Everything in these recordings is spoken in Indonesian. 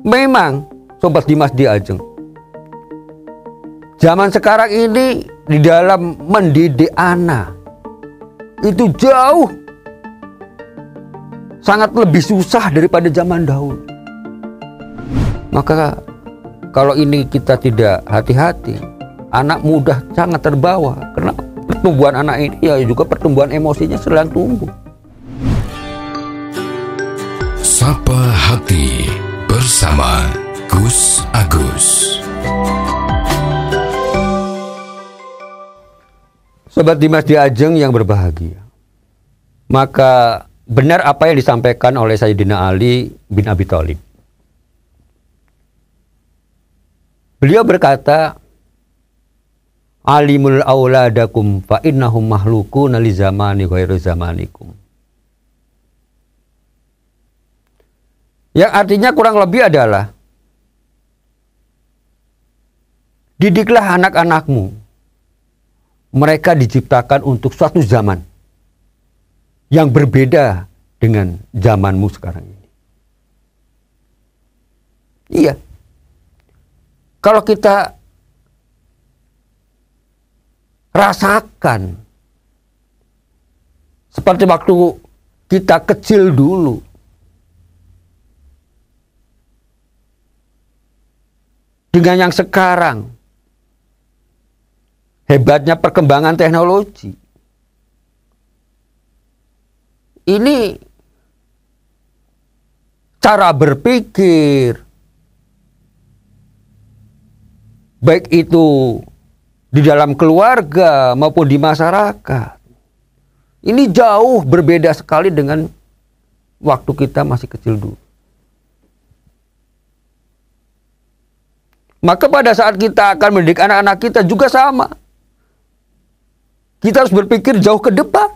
Memang Sobat Dimas Diajeng, zaman sekarang ini di dalam mendidik anak itu jauh sangat lebih susah daripada zaman dahulu. Maka kalau ini kita tidak hati-hati, anak mudah sangat terbawa, karena pertumbuhan anak ini ya juga pertumbuhan emosinya sedang tumbuh. Sapa Hati bersama Gus Agus. Sobat Dimas Diajeng yang berbahagia, maka benar apa yang disampaikan oleh Sayyidina Ali bin Abi Thalib. Beliau berkata, alimul auladakum fa innahum mahlukuna li zamani ghairu zamanikum. Yang artinya kurang lebih adalah, didiklah anak-anakmu. Mereka diciptakan untuk suatu zaman yang berbeda dengan zamanmu sekarang ini. Iya. Kalau kita rasakan seperti waktu kita kecil dulu, dengan yang sekarang, hebatnya perkembangan teknologi. Ini cara berpikir, baik itu di dalam keluarga maupun di masyarakat, ini jauh berbeda sekali dengan waktu kita masih kecil dulu. Maka pada saat kita akan mendidik anak-anak kita juga sama. Kita harus berpikir jauh ke depan.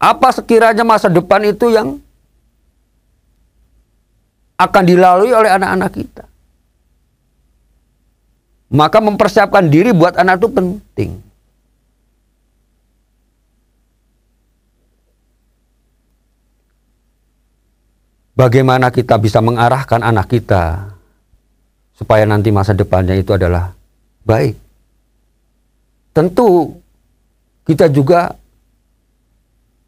Apa sekiranya masa depan itu yang akan dilalui oleh anak-anak kita. Maka mempersiapkan diri buat anak itu penting. Bagaimana kita bisa mengarahkan anak kita supaya nanti masa depannya itu adalah baik. Tentu kita juga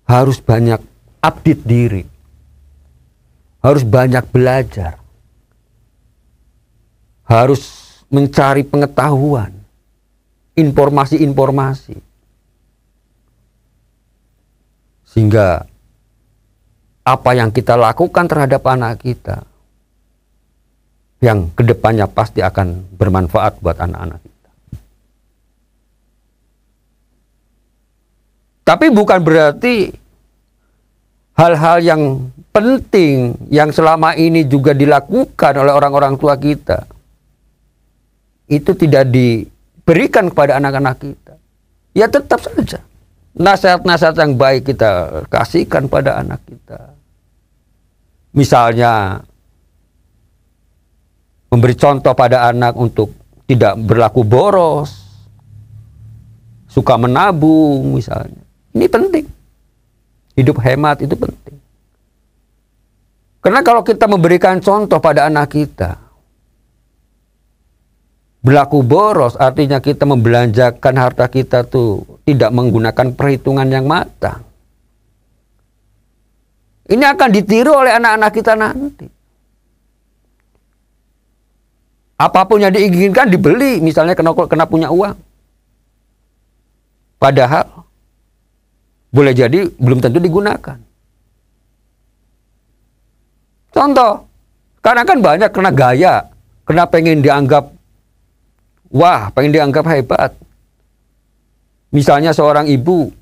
harus banyak update diri. Harus banyak belajar. Harus mencari pengetahuan, informasi-informasi. Sehingga apa yang kita lakukan terhadap anak kita, yang kedepannya pasti akan bermanfaat buat anak-anak kita. Tapi bukan berarti hal-hal yang penting yang selama ini juga dilakukan oleh orang-orang tua kita itu tidak diberikan kepada anak-anak kita. Ya tetap saja nasihat-nasihat yang baik kita kasihkan pada anak kita. Misalnya memberi contoh pada anak untuk tidak berlaku boros, suka menabung misalnya. Ini penting. Hidup hemat itu penting. Karena kalau kita memberikan contoh pada anak kita, berlaku boros artinya kita membelanjakan harta kita tuh tidak menggunakan perhitungan yang matang. Ini akan ditiru oleh anak-anak kita nanti. Apapun yang diinginkan dibeli, misalnya kena punya uang. Padahal boleh jadi belum tentu digunakan. Contoh, karena kan banyak kena gaya, kena pengen dianggap wah, pengen dianggap hebat. Misalnya seorang ibu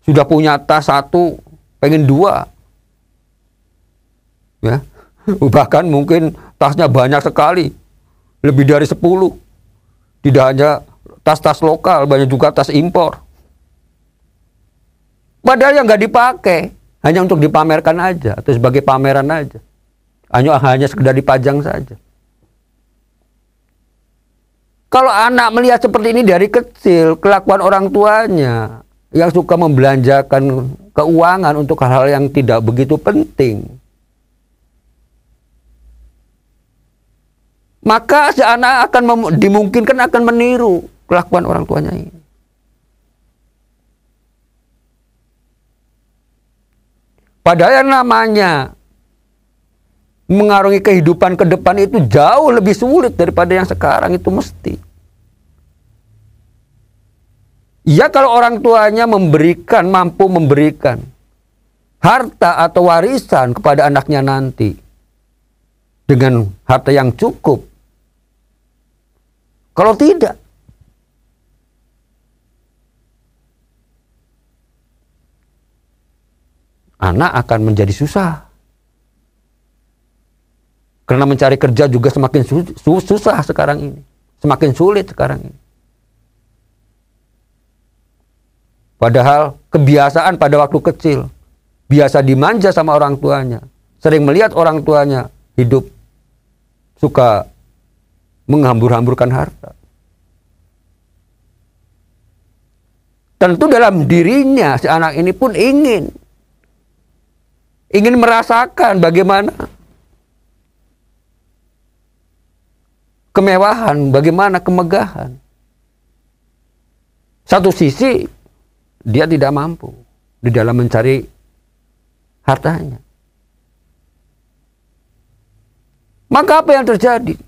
sudah punya tas satu, pengen dua. Ya. Bahkan mungkin tasnya banyak sekali, lebih dari 10. Tidak hanya tas-tas lokal, banyak juga tas impor. Padahal yang nggak dipakai, hanya untuk dipamerkan aja, atau sebagai pameran aja. Hanya sekedar dipajang saja. Kalau anak melihat seperti ini dari kecil, kelakuan orang tuanya yang suka membelanjakan keuangan untuk hal-hal yang tidak begitu penting, maka si anak akan dimungkinkan akan meniru kelakuan orang tuanya ini. Padahal yang namanya mengarungi kehidupan ke depan itu jauh lebih sulit daripada yang sekarang itu mesti. Ya kalau orang tuanya mampu memberikan harta atau warisan kepada anaknya nanti dengan harta yang cukup. Kalau tidak, anak akan menjadi susah. Karena mencari kerja juga semakin susah sekarang ini. Semakin sulit sekarang ini. Padahal kebiasaan pada waktu kecil, biasa dimanja sama orang tuanya. Sering melihat orang tuanya hidup suka menghambur-hamburkan harta. Tentu dalam dirinya si anak ini pun ingin merasakan bagaimana kemewahan, bagaimana kemegahan. Satu sisi dia tidak mampu di dalam mencari hartanya. Maka apa yang terjadi?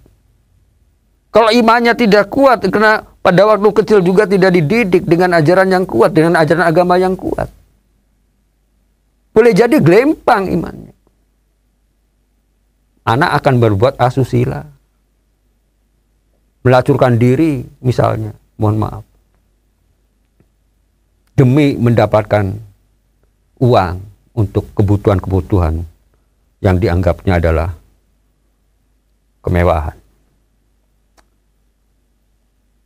Kalau imannya tidak kuat, karena pada waktu kecil juga tidak dididik dengan ajaran yang kuat, dengan ajaran agama yang kuat, boleh jadi gelempang imannya. Anak akan berbuat asusila, melacurkan diri misalnya, mohon maaf, demi mendapatkan uang untuk kebutuhan-kebutuhan yang dianggapnya adalah kemewahan.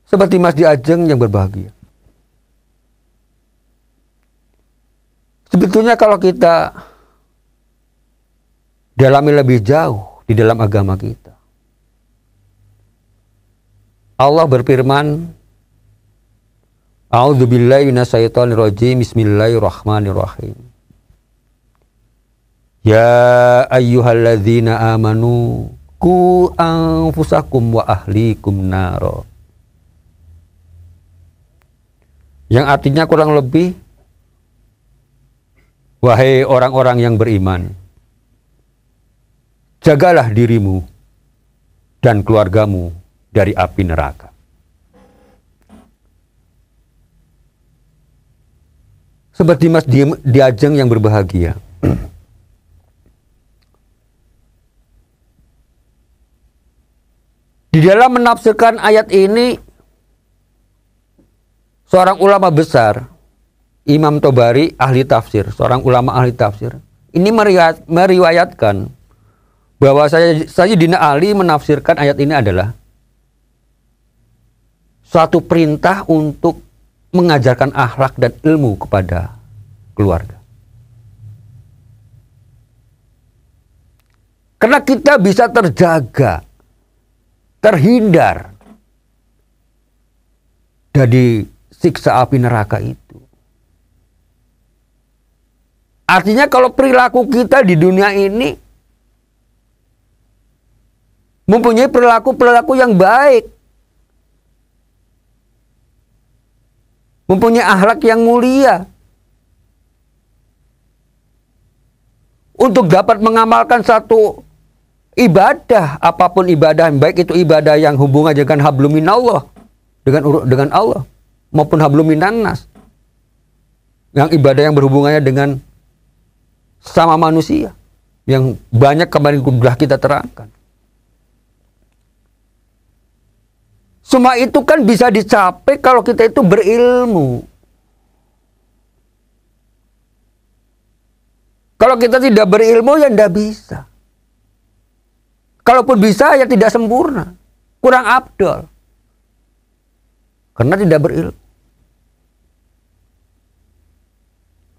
Seperti Mas Diajeng yang berbahagia. Sebetulnya kalau kita dalami lebih jauh di dalam agama kita, Allah berfirman, A'udzubillahi minasyaitonirrajim, bismillahirrahmanirrahim. Ya ayyuhalladzina amanu qu anfusakum wa ahlikum naro. Yang artinya kurang lebih, wahai orang-orang yang beriman, jagalah dirimu dan keluargamu dari api neraka. Seperti Mas Diajeng yang berbahagia. Di dalam menafsirkan ayat ini, seorang ulama besar, Imam Tobari, ahli tafsir, seorang ulama ahli tafsir, ini meriwayatkan bahwa Sayyidina Ali menafsirkan ayat ini adalah suatu perintah untuk mengajarkan akhlak dan ilmu kepada keluarga. Karena kita bisa terjaga, terhindar dari siksa api neraka itu. Artinya kalau perilaku kita di dunia ini mempunyai perilaku yang baik, mempunyai akhlak yang mulia, untuk dapat mengamalkan satu ibadah, apapun ibadah, baik itu ibadah yang hubungan dengan hablum minallah, dengan Allah, maupun hablum minannas, yang ibadah yang berhubungannya dengan sama manusia, yang banyak kemarin sudah kita terangkan. Semua itu kan bisa dicapai kalau kita itu berilmu. Kalau kita tidak berilmu ya tidak bisa. Kalaupun bisa ya tidak sempurna, kurang afdol. Karena tidak berilmu.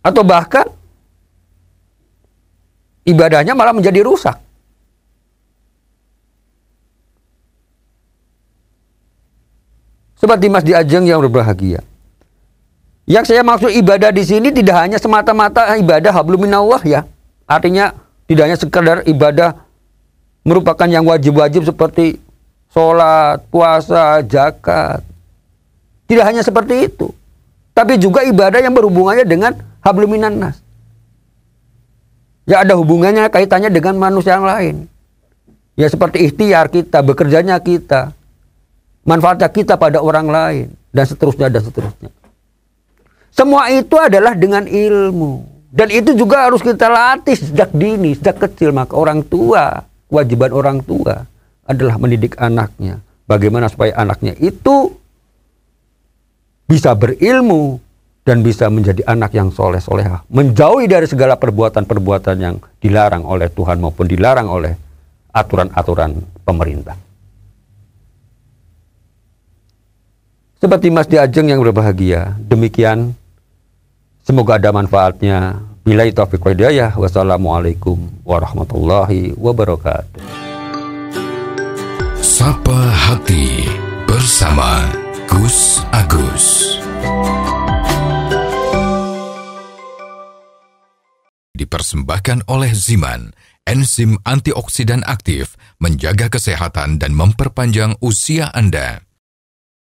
Atau bahkan ibadahnya malah menjadi rusak. Seperti Mas Diajeng yang berbahagia. Yang saya maksud ibadah di sini tidak hanya semata-mata ibadah hablum minallah ya. Artinya tidak hanya sekedar ibadah merupakan yang wajib-wajib seperti sholat, puasa, zakat. Tidak hanya seperti itu, tapi juga ibadah yang berhubungannya dengan hablum minan nas. Ya ada hubungannya, kaitannya dengan manusia yang lain. Ya seperti ikhtiar kita, bekerjanya kita, manfaatnya kita pada orang lain, dan seterusnya, dan seterusnya. Semua itu adalah dengan ilmu. Dan itu juga harus kita latih sejak dini, sejak kecil. Maka orang tua, kewajiban orang tua adalah mendidik anaknya. Bagaimana supaya anaknya itu bisa berilmu dan bisa menjadi anak yang soleh-solehah. Menjauhi dari segala perbuatan-perbuatan yang dilarang oleh Tuhan maupun dilarang oleh aturan-aturan pemerintah. Seperti Mas Diajeng yang berbahagia, demikian. Semoga ada manfaatnya. Billahi taufiq wal hidayah. Wassalamualaikum warahmatullahi wabarakatuh. Sapa Hati bersama Gus Agus. Dipersembahkan oleh Ziman, enzim antioksidan aktif, menjaga kesehatan dan memperpanjang usia Anda.